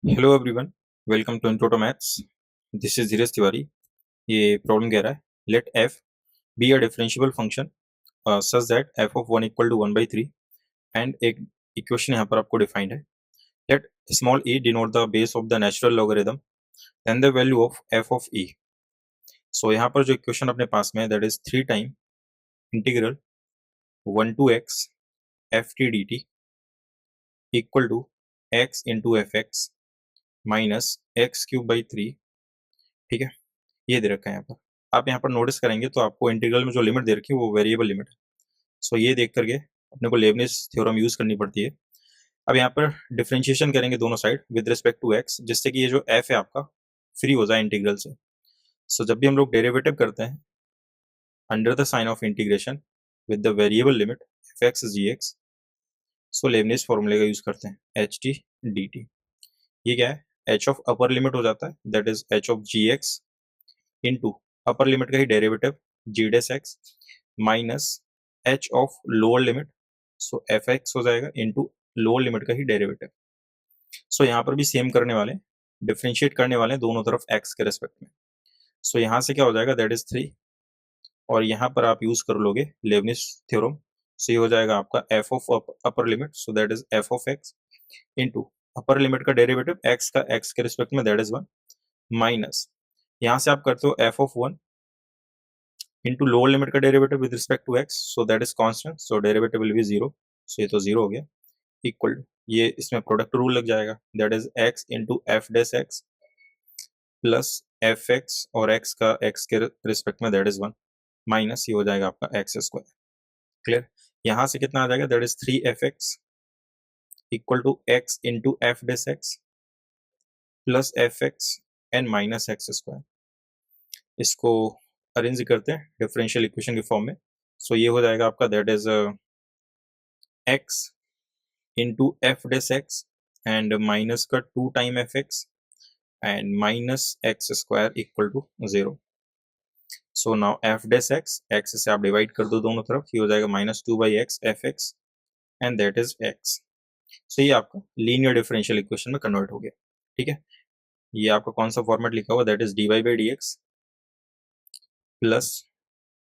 Hello everyone, welcome to intro to maths. This is Dheeraj Tiwari. ये problem कह रहा है, let f be a differentiable function such that f of one equal to one by three. And एक equation यहाँ पर आपको defined है। Let small e denote the base of the natural logarithm, then the value of f of e. So यहाँ पर जो equation अपने पास में है that is three time integral one to x f t d t equal to x into f x minus x cube by three. ठीक है, ये दे रखा है यहाँ पर। आप यहाँ पर नोटिस करेंगे तो आपको इंटीग्रल में जो लिमिट दे रखी है वो वेरिएबल लिमिट है। सो ये देख करके अपने को लेबनिज थ्योरम यूज करनी पड़ती है। अब यहाँ पर डिफरेंशिएशन करेंगे दोनों side with respect to x, जिससे कि ये जो एफ है आपका फ्री हो जाए इंटीग्रल से। सो जब भी हम लोग डेरिवेटिव करते हैं under the sign of integration with the variable limit f x g x, so Leibniz फॉर्मूले का यूज करते हैं एच टी डी टी। ये क्या है, एच ऑफ अपर लिमिट हो जाता है that is h of g x into upper limit का ही derivative g dash x minus h of lower limit, so f x हो जाएगा इंटू लोअर लिमिट का ही डेरिवेटिव। सो यहाँ पर भी सेम करने वाले, डिफ्रेंशिएट करने वाले दोनों तरफ एक्स के रेस्पेक्ट में। सो यहाँ से क्या हो जाएगा दैट इज थ्री, और यहाँ पर आप यूज कर लोगे लेबनिज थ्योरम। सो ये हो जाएगा आपका F of upper limit, so that is F of x into upper limit का डेरिवेटिव एक्स का एक्स के रिस्पेक्ट में दैट इज वन माइनस यहाँ से आप करते हो F of one into lower limit का derivative with respect to x, so that is constant, so derivative will be zero, so ये तो जीरो हो गया इक्वल टू ये इसमें प्रोडक्ट रूल लग जाएगा that is x into f dash x plus f x और x का x के रिस्पेक्ट में that is वन माइनस ये हो जाएगा आपका एक्स स्क्वायर। क्लियर, यहाँ से कितना आ जाएगा that is three f x equal to x into f dash x plus f x and minus x square. इसको अरेंज करते हैं डिफरेंशियल इक्वेशन के फॉर्म में। सो ये हो जाएगा आपका that is x into f dash x and minus का two time f x and minus x square equal to zero. So now f dash x, x से आप डिवाइड कर दो दोनों तरफ, ये हो जाएगा minus two by x f x and that is x. So ये आपका लीनियर डिफरेंशियल इक्वेशन में कन्वर्ट हो गया। ठीक है, ये आपका कौन सा फॉर्मेट लिखा हुआ that is d y by d x plus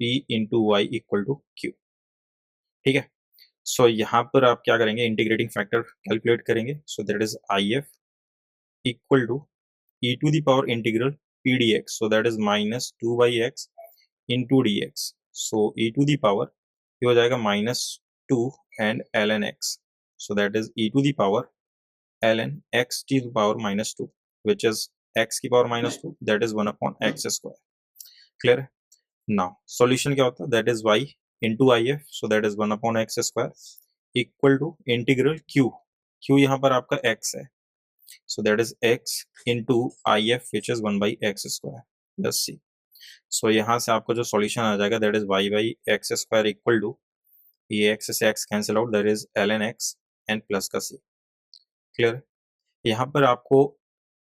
p into y equal to q. ठीक है, सो यहाँ पर आप क्या करेंगे, इंटीग्रेटिंग फैक्टर कैलकुलेट करेंगे। So that is I F equal to e to the power integral p d x, so that is minus two by x into d x. So e to the power ये हो जाएगा minus two and l n x, so that is e to the power l n x t to power minus two which is x की power minus two that is one upon x square. Clear है, now solution क्या होता है that is y into if, so that is 1 upon x square equal to integral q यहाँ पर आपका x है, so that is x into if which is 1 by x square plus c। so यहाँ से आपका जो सॉल्यूशन आ जाएगा that is y by x square equal to ये x से x cancel out that is ln x and plus का c। Clear, यहाँ पर आपको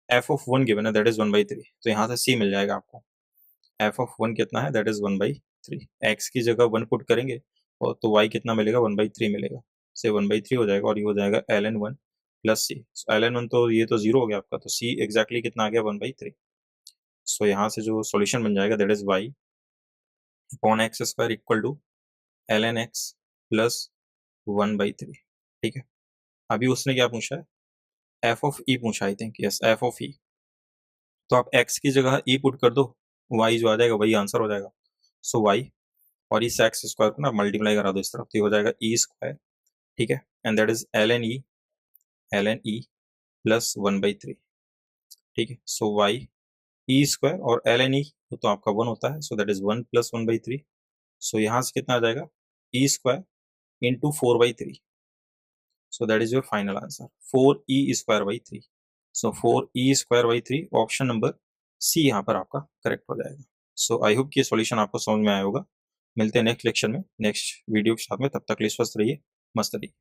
f of 1 गिवन है that is 1 by 3, तो यहाँ से c मिल जाएगा आपको। एफ ऑफ वन कितना है that is one by three, x की जगह वन पुट करेंगे और तो वाई कितना मिलेगा वन बाई थ्री मिलेगा, से वन बाई थ्री हो जाएगा और ये हो जाएगा एल एन वन प्लस सी। एल एन वन तो ये तो जीरो हो गया आपका, तो सी एग्जैक्टली कितना आ गया वन बाई थ्री। सो यहाँ से जो सॉल्यूशन बन जाएगा that is y upon x square equal to l n x plus one by three. ठीक है, अभी उसने क्या पूछा है, एफ ऑफ ई पूछा, I think yes f of e. तो आप एक्स की जगह ई पुट कर दो, वाई जो आ जाएगा वही आंसर हो जाएगा। सो वाई और इस एक्स स्क्वायर को ना मल्टीप्लाई करा दो इस तरफ, तो ये हो जाएगा ई स्क्वायर। ठीक है, and that is l n e plus one by three. ठीक है, सो वाई ई स्क्वायर और एल एन ई तो आपका वन होता है, so that is one plus one by three. So यहाँ से कितना आ जाएगा e square into four by three, so that is your final answer four e square by three. So four e square by three, option number C यहाँ पर आपका correct हो जाएगा। सो आई होप कि सॉल्यूशन आपको समझ में आया होगा। मिलते हैं नेक्स्ट लेक्चर में नेक्स्ट वीडियो के साथ में, तब तक के लिए स्वस्थ रहिए, मस्त रहिए।